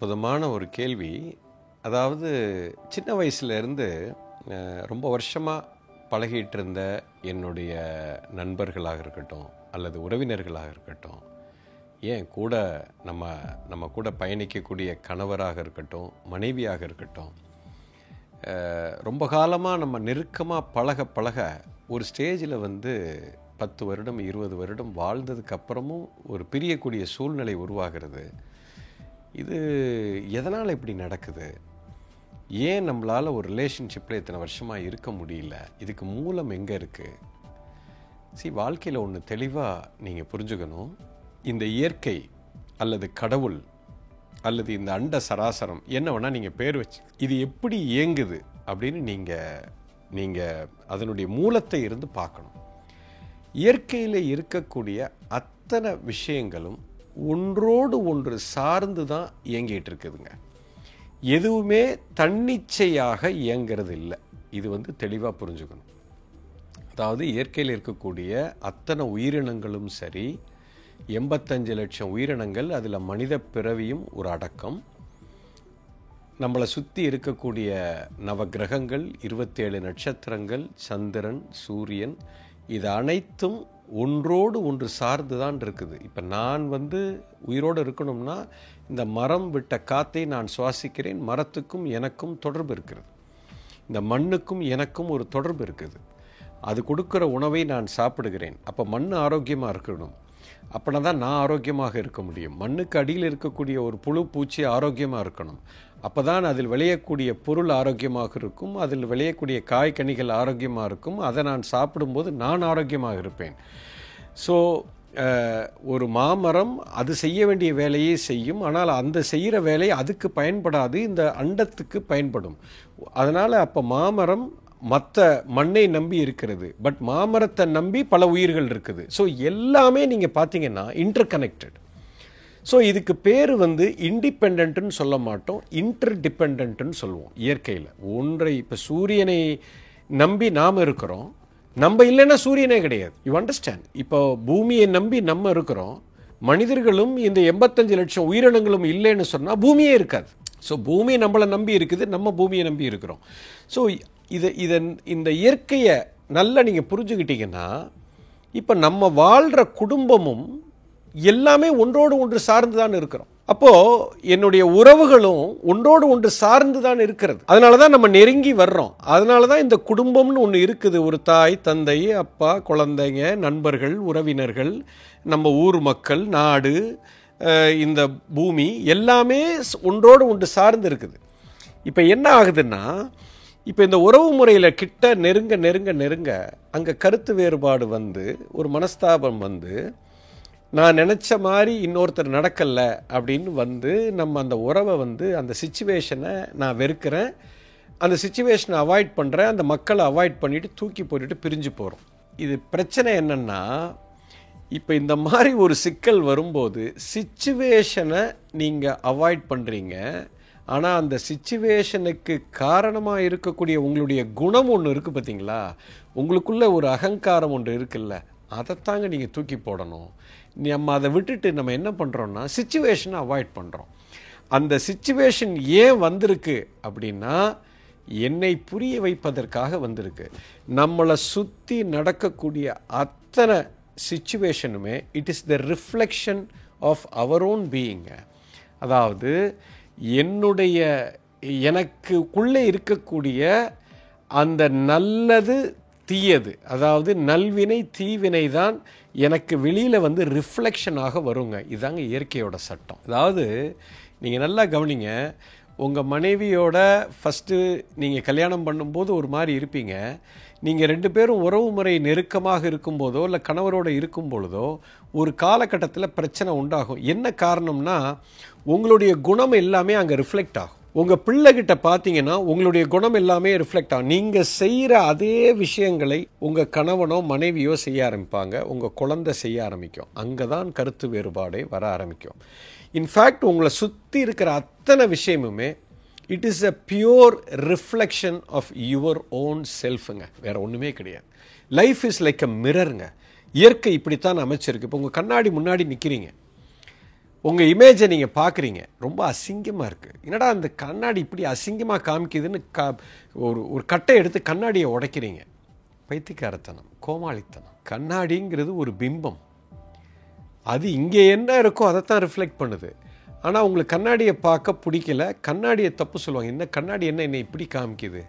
அற்புதமான ஒரு கேள்வி. அதாவது சின்ன வயசுலேருந்து ரொம்ப வருஷமாக பழகிட்டு இருந்த என்னுடைய நண்பர்களாக இருக்கட்டும் அல்லது உறவினர்களாக இருக்கட்டும், ஏன் கூட நம்ம கூட பயணிக்கக்கூடிய கணவராக இருக்கட்டும், மனைவியாக இருக்கட்டும், ரொம்ப காலமாக நம்ம நெருக்கமாக பழக ஒரு ஸ்டேஜில் 10 வருடம் 20 வருடம் வாழ்ந்ததுக்கப்புறமும் ஒரு பிரியக்கூடிய சூழ்நிலை உருவாகிறது. இது எதனால் இப்படி நடக்குது? ஏன் நம்மளால் ஒரு ரிலேஷன்ஷிப்பில் இத்தனை வருஷமாக இருக்க முடியல? இதுக்கு மூலம் எங்கே இருக்குது? வாழ்க்கையில் ஒன்று தெளிவாக நீங்கள் புரிஞ்சுக்கணும். இந்த இயற்கை அல்லது கடவுள் அல்லது இந்த அண்ட சராசரம் என்ன வேணால் நீங்கள் பேர் வச்சு இது எப்படி இயங்குது அப்படின்னு நீங்கள் அதனுடைய மூலத்தை இருந்து பார்க்கணும். இயற்கையில் இருக்கக்கூடிய அத்தனை விஷயங்களும் ஒன்றோடு ஒன்று சார்ந்து தான் இயங்கிட்டு இருக்குதுங்க. எதுவுமே தன்னிச்சையாக இயங்கிறது இல்லை. இது தெளிவாக புரிஞ்சுக்கணும். அதாவது இயற்கையில் இருக்கக்கூடிய அத்தனை உயிரினங்களும் சரி, 85 லட்சம் உயிரினங்கள், அதில் மனித பிறவியும் ஒரு அடக்கம். நம்மளை சுற்றி இருக்கக்கூடிய நவகிரகங்கள், 27 நட்சத்திரங்கள், சந்திரன், சூரியன், இது அனைத்தும் ஒன்றோடு ஒன்று சார்ந்து தான் இருக்குது. இப்போ நான் உயிரோடு இருக்கணும்னா இந்த மரம் விட்ட காற்றை நான் சுவாசிக்கிறேன். மரத்துக்கும் எனக்கும் தொடர்பு இருக்கிறது. இந்த மண்ணுக்கும் எனக்கும் ஒரு தொடர்பு இருக்குது. அது கொடுக்குற உணவை நான் சாப்பிடுகிறேன். அப்போ மண் ஆரோக்கியமாக இருக்கணும். அப்படின்னா தான் நான் ஆரோக்கியமாக இருக்க முடியும். மண்ணுக்கு அடியில் இருக்கக்கூடிய ஒரு புழு பூச்சி ஆரோக்கியமாக இருக்கணும். அப்போ தான் அதில் விளையக்கூடிய பொருள் ஆரோக்கியமாக இருக்கும். அதில் விளையக்கூடிய காய்கனிகள் ஆரோக்கியமாக இருக்கும். அதை நான் சாப்பிடும்போது நான் ஆரோக்கியமாக இருப்பேன். ஸோ ஒரு மாமரம் அது செய்ய வேண்டிய வேலையை செய்யும். ஆனால் அந்த செய்கிற வேலை அதுக்கு பயன்படாது, இந்த அண்டத்துக்கு பயன்படும். அதனால் அப்போ மாமரம் மற்ற மண்ணை நம்பி இருக்கிறது. பட் மாமரத்தை நம்பி பல உயிர்கள் இருக்குது. ஸோ எல்லாமே நீங்கள் பார்த்தீங்கன்னா இன்டர் கனெக்டட். ஸோ இதுக்கு பேர் இண்டிபெண்ட்னு சொல்ல மாட்டோம், இன்டர் டிபெண்ட்னு சொல்லுவோம். இயற்கையில் ஒன்றை இப்போ சூரியனை நம்பி நாம் இருக்கிறோம். நம்ம இல்லைன்னா சூரியனே கிடையாது. You understand? இப்போ பூமியை நம்பி நம்ம இருக்கிறோம். மனிதர்களும் இந்த 85 லட்சம் உயிரினங்களும் இல்லைன்னு சொன்னால் பூமியே இருக்காது. ஸோ பூமி நம்மளை நம்பி இருக்குது, நம்ம பூமியை நம்பி இருக்கிறோம். ஸோ இந்த இயற்கையை நல்லா நீங்கள் புரிஞ்சுக்கிட்டீங்கன்னா, இப்போ நம்ம வாழ்கிற குடும்பமும் எல்லாமே ஒன்றோடு ஒன்று சார்ந்து தான் இருக்கிறோம். அப்போது என்னுடைய உறவுகளும் ஒன்றோடு ஒன்று சார்ந்து தான் இருக்கிறது. அதனால தான் நம்ம நெருங்கி வர்றோம். அதனால தான் இந்த குடும்பம்னு ஒன்று இருக்குது. ஒரு தாய், தந்தை, அப்பா, குழந்தைங்க, நண்பர்கள், உறவினர்கள், நம்ம ஊர் மக்கள், நாடு, இந்த பூமி எல்லாமே ஒன்றோடு ஒன்று சார்ந்து இருக்குது. இப்போ என்ன ஆகுதுன்னா, இப்போ இந்த உறவு முறையில் கிட்ட நெருங்க நெருங்க நெருங்க அங்கே கருத்து வேறுபாடு ஒரு மனஸ்தாபம் நான் நினச்ச மாதிரி இன்னொருத்தர் நடக்கலை அப்படின்னு நம்ம அந்த உறவை அந்த சிச்சுவேஷனை நான் வெறுக்கிறேன், அந்த சிச்சுவேஷனை அவாய்ட் பண்ணுறேன், அந்த மக்களை அவாய்ட் பண்ணிவிட்டு தூக்கி போட்டுட்டு பிரிஞ்சு போகிறோம். இது பிரச்சனை என்னென்னா, இப்போ இந்த மாதிரி ஒரு சிக்கல் வரும்போது சிச்சுவேஷனை நீங்கள் அவாய்ட் பண்ணுறீங்க. ஆனால் அந்த சிச்சுவேஷனுக்கு காரணமாக இருக்கக்கூடிய உங்களுடைய குணம் ஒன்று இருக்குது பார்த்தீங்களா, உங்களுக்குள்ள ஒரு அகங்காரம் ஒன்று இருக்குல்ல, அதைத்தாங்க நீங்கள் தூக்கி போடணும். நம்ம அதை விட்டுட்டு நம்ம என்ன பண்ணுறோன்னா சிச்சுவேஷனை அவாய்ட் பண்ணுறோம். அந்த சிச்சுவேஷன் ஏன் வந்திருக்கு அப்படின்னா, என்னை புரிய வைப்பதற்காக வந்திருக்கு. நம்மளை சுற்றி நடக்கக்கூடிய அத்தனை சிச்சுவேஷனுமே it is the reflection of our own being. அதாவது எனக்குள்ளே இருக்கக்கூடிய அந்த நல்லது தீயது, அதாவது நல்வினை தீவினை தான் எனக்கு வெளியில் ரிஃப்ளெக்ஷனாக வருங்க. இதாங்க இயற்கையோட சட்டம். அதாவது நீங்கள் நல்லா கவனிங்க. உங்கள் மனைவியோட ஃபஸ்ட்டு நீங்கள் கல்யாணம் பண்ணும்போது ஒரு மாதிரி இருப்பீங்க. நீங்கள் 2 பேரும் உறவு முறை நெருக்கமாக இருக்கும்போதோ இல்லை கணவரோடு இருக்கும் பொழுதோ ஒரு காலகட்டத்தில் பிரச்சனை உண்டாகும். என்ன காரணம்னா, உங்களுடைய குணம் எல்லாமே அங்கே ரிஃப்ளெக்ட் ஆகும். உங்கள் பிள்ளைகிட்ட பார்த்தீங்கன்னா உங்களுடைய குணம் எல்லாமே ரிஃப்ளெக்ட் ஆகும். நீங்கள் செய்கிற அதே விஷயங்களை உங்கள் கணவனோ மனைவியோ செய்ய ஆரம்பிப்பாங்க, உங்கள் குழந்தை செய்ய ஆரம்பிக்கும். அங்கே தான் கருத்து வேறுபாடே வர ஆரம்பிக்கும். இன்ஃபேக்ட் உங்களை சுற்றி இருக்கிற அத்தனை விஷயமுமே it is a pure reflection of your own செல்ஃபுங்க, வேறு ஒன்றுமே கிடையாது. லைஃப் இஸ் லைக் அ மிரருங்க. இயற்கை இப்படித்தான் அமைச்சிருக்கு. இப்போ உங்கள் கண்ணாடி முன்னாடி நிற்கிறீங்க, உங்கள் இமேஜை நீங்கள் பார்க்குறீங்க, ரொம்ப அசிங்கமாக இருக்குது, என்னடா அந்த கண்ணாடி இப்படி அசிங்கமாக காமிக்குதுன்னு ஒரு கட்டை எடுத்து கண்ணாடியை உடைக்கிறீங்க. பைத்தியக்காரத்தனம், கோமாளித்தனம். கண்ணாடிங்கிறது ஒரு பிம்பம், அது இங்கே என்ன இருக்கோ அதைத்தான் ரிஃப்ளெக்ட் பண்ணுது. ஆனால் உங்களுக்கு கண்ணாடியை பார்க்க பிடிக்கல, கண்ணாடியை தப்பு சொல்லுவாங்க. என்ன கண்ணாடி என்னை இப்படி காமிக்குது?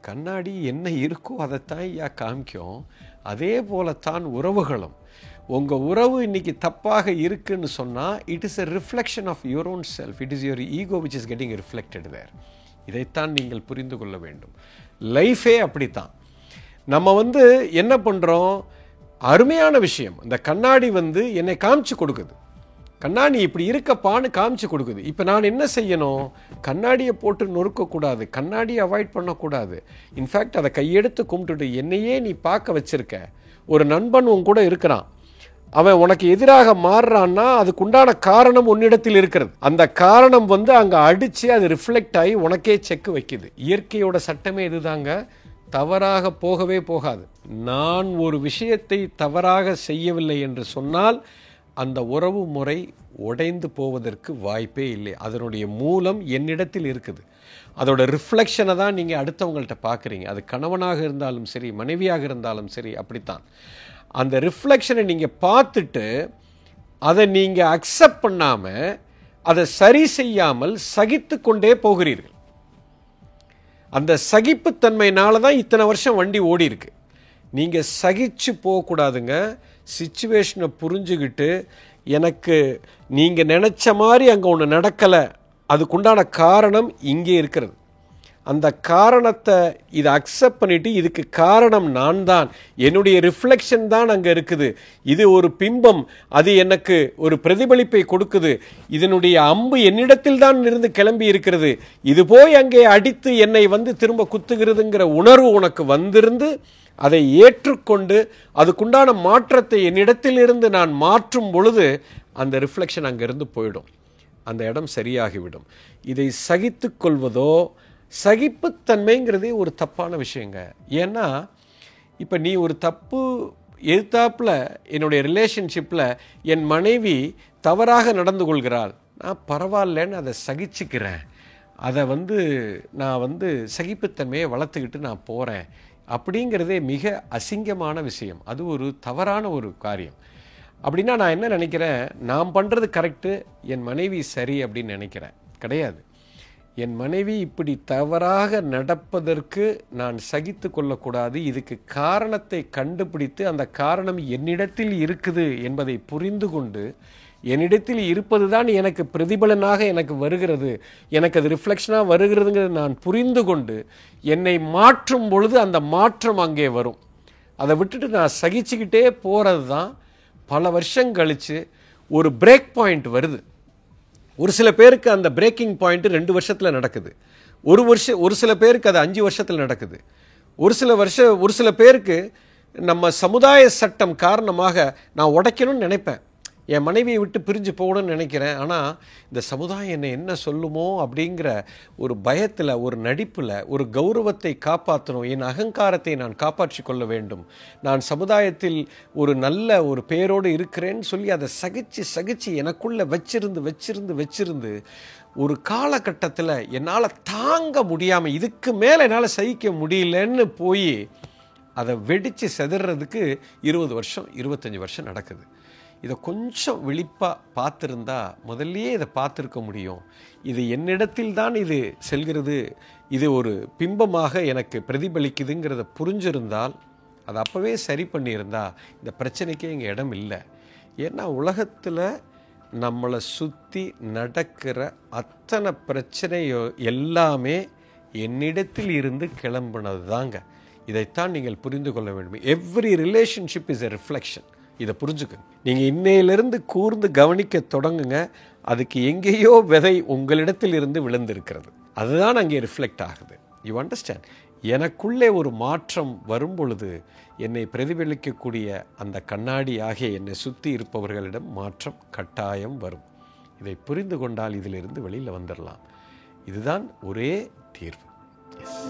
கண்ணாடி என்ன இருக்கோ அதைத்தான் காமிக்கும். அதே போலத்தான் உறவுகளும். உங்கள் உறவு இன்னைக்கு தப்பாக இருக்குன்னு சொன்னால் it is a reflection of your own self. It is your ego which is getting reflected there. இதைத்தான் நீங்கள் புரிந்து கொள்ள வேண்டும். லைஃபே அப்படித்தான். நம்ம என்ன பண்ணுறோம், அருமையான விஷயம், இந்த கண்ணாடி என்னை காமிச்சு கொடுக்குது, கண்ணாடி இப்படி இருக்கப்பான்னு காமிச்சு கொடுக்குது. இப்போ நான் என்ன செய்யணும், கண்ணாடியை போட்டு நொறுக்கக்கூடாது, கண்ணாடியை அவாய்ட் பண்ணக்கூடாது. இன்ஃபேக்ட் அதை கையெடுத்து கும்பிட்டுட்டு, என்னையே நீ பார்க்க வச்சிருக்க, ஒரு நண்பன் உன் கூட இருக்கிறான், அவன் உனக்கு எதிராக மாறுறான்னா அதுக்குண்டான காரணம் உன்னிடத்தில் இருக்கிறது. அந்த காரணம் அங்கே அடித்து அது ரிஃப்ளெக்ட் ஆகி உனக்கே செக் வைக்குது. இயற்கையோட சட்டமே இதுதாங்க, தவறாக போகவே போகாது. நான் ஒரு விஷயத்தை தவறாக செய்யவில்லை என்று சொன்னால் அந்த உறவு முறை உடைந்து போவதற்கு வாய்ப்பே இல்லை. அதனுடைய மூலம் என்னிடத்தில் இருக்குது. அதோட ரிஃப்ளெக்ஷனை தான் நீங்கள் அடுத்தவங்கள்ட்ட பார்க்குறீங்க. அது கணவனாக இருந்தாலும் சரி, மனைவியாக இருந்தாலும் சரி, அப்படித்தான். அந்த ரிஃப்ளெக்ஷனை நீங்கள் பார்த்துட்டு அதை நீங்கள் அக்செப்ட் பண்ணாமல், அதை சரி செய்யாமல் சகித்து கொண்டே போகிறீர்கள். அந்த சகிப்புத்தன்மையினால தான் இத்தனை வருஷம் வண்டி ஓடி இருக்கு. நீங்கள் சகிச்சு போகக்கூடாதுங்க. சிச்சுவேஷனை புரிஞ்சுக்கிட்டு, எனக்கு நீங்கள் நினச்ச மாதிரி அங்கே ஒன்று நடக்கலை, அதுக்குண்டான காரணம் இங்கே இருக்கிறது, அந்த காரணத்தை இதை அக்செப்ட் பண்ணிவிட்டு, இதுக்கு காரணம் நான் தான், என்னுடைய ரிஃப்ளெக்ஷன் தான் அங்கே இருக்குது, இது ஒரு பிம்பம், அது எனக்கு ஒரு பிரதிபலிப்பை கொடுக்குது, இதனுடைய அம்பு என்னிடத்தில் தான் இருந்து கிளம்பி இருக்கிறது, இது போய் அங்கே அடித்து என்னை திரும்ப குத்துகிறதுங்கிற உணர்வு உனக்கு வந்திருந்து அதை ஏற்றுக்கொண்டு அதுக்குண்டான மாற்றத்தை என்னிடத்தில் இருந்து நான் மாற்றும் பொழுது அந்த ரிஃப்ளெக்ஷன் அங்கிருந்து போயிடும், அந்த இடம் சரியாகிவிடும். இதை சகித்து கொள்வதோ, சகிப்புத்தன்மைங்கிறதே ஒரு தப்பான விஷயங்க. ஏன்னா இப்போ நீ ஒரு தப்பு எதிர்த்தாப்பில், என்னுடைய ரிலேஷன்ஷிப்பில் என் மனைவி தவறாக நடந்து கொள்கிறாள், நான் பரவாயில்லன்னு அதை சகிச்சுக்கிறேன், அதை நான் சகிப்புத்தன்மையை வளர்த்துக்கிட்டு நான் போகிறேன் அப்படிங்கிறதே மிக அசிங்கமான விஷயம். அது ஒரு தவறான ஒரு காரியம். அப்படின்னா நான் என்ன நினைக்கிறேன், நான் பண்ணுறது கரெக்டு, என் மனைவி சரி அப்படின்னு நினைக்கிறேன். கிடையாது. என் மனைவி இப்படி தவறாக நடப்பதற்கு நான் சகித்து கொள்ளக்கூடாது. இதுக்கு காரணத்தை கண்டுபிடித்து, அந்த காரணம் என்னிடத்தில் இருக்குது என்பதை புரிந்து கொண்டு, என்னிடத்தில் இருப்பது தான் எனக்கு பிரதிபலனாக எனக்கு வருகிறது, எனக்கு அது ரிஃப்ளெக்ஷனாக வருகிறதுங்கிறது நான் புரிந்து கொண்டு என்னை மாற்றும் பொழுது அந்த மாற்றம் அங்கே வரும். அதை விட்டுட்டு நான் சகிச்சுக்கிட்டே போகிறது தான் பல வருஷம் கழித்து ஒரு பிரேக் பாயிண்ட் வருது. ஒரு சில பேருக்கு அந்த பிரேக்கிங் பாயிண்ட் 2 வருஷத்தில் நடக்குது, ஒரு சில பேருக்கு அது 5 வருஷத்தில் நடக்குது, ஒரு சில பேருக்கு நம்ம சமுதாய சட்டம் காரணமாக நான் உடைக்கணும்னு நினைப்பேன், என் மனைவியை விட்டு பிரிஞ்சு போகணும்னு நினைக்கிறேன், ஆனால் இந்த சமுதாயம் என்னை என்ன சொல்லுமோ அப்படிங்கிற ஒரு பயத்தில், ஒரு நடிப்பில், ஒரு கௌரவத்தை காப்பாற்றணும், என் அகங்காரத்தை நான் காப்பாற்றி கொள்ள வேண்டும், நான் சமுதாயத்தில் ஒரு நல்ல ஒரு பேரோடு இருக்கிறேன்னு சொல்லி அதை சகிச்சு எனக்குள்ளே வச்சிருந்து ஒரு காலகட்டத்தில் என்னால் தாங்க முடியாமல், இதுக்கு மேலே என்னால் சகிக்க முடியலன்னு போய் அதை வெடித்து செதறதுக்கு 20 வருஷம் 25 வருஷம் நடக்குது. இதை கொஞ்சம் விழிப்பாக பார்த்துருந்தா முதல்லையே இதை பார்த்துருக்க முடியும். இது என்னிடத்தில் தான் இது செல்கிறது, இது ஒரு பிம்பமாக எனக்கு பிரதிபலிக்குதுங்கிறத புரிஞ்சிருந்தால், அதை அப்போவே சரி பண்ணியிருந்தா இந்த பிரச்சனைக்கே இங்கே இடம் இல்லை. ஏன்னா உலகத்தில் நம்மளை சுற்றி நடக்கிற அத்தனை பிரச்சனையோ எல்லாமே என்னிடத்தில் இருந்து கிளம்புனது தாங்க. இதைத்தான் நீங்கள் புரிந்து கொள்ள வேண்டும். Every relationship is a reflection. இதை புரிஞ்சுக்க. நீங்கள் இன்னையிலிருந்து கூர்ந்து கவனிக்க தொடங்குங்க. அதுக்கு எங்கேயோ விதை உங்களிடத்தில் இருந்து விழுந்திருக்கிறது, அதுதான் அங்கே ரிஃப்ளெக்ட் ஆகுது. You understand? எனக்குள்ளே ஒரு மாற்றம் வரும் பொழுது என்னை பிரதிபலிக்கக்கூடிய அந்த கண்ணாடி ஆகிய என்னை சுற்றி இருப்பவர்களிடம் மாற்றம் கட்டாயம் வரும். இதை புரிந்து கொண்டால் இதிலிருந்து வெளியில் வந்துடலாம். இதுதான் ஒரே தீர்வு. எஸ்.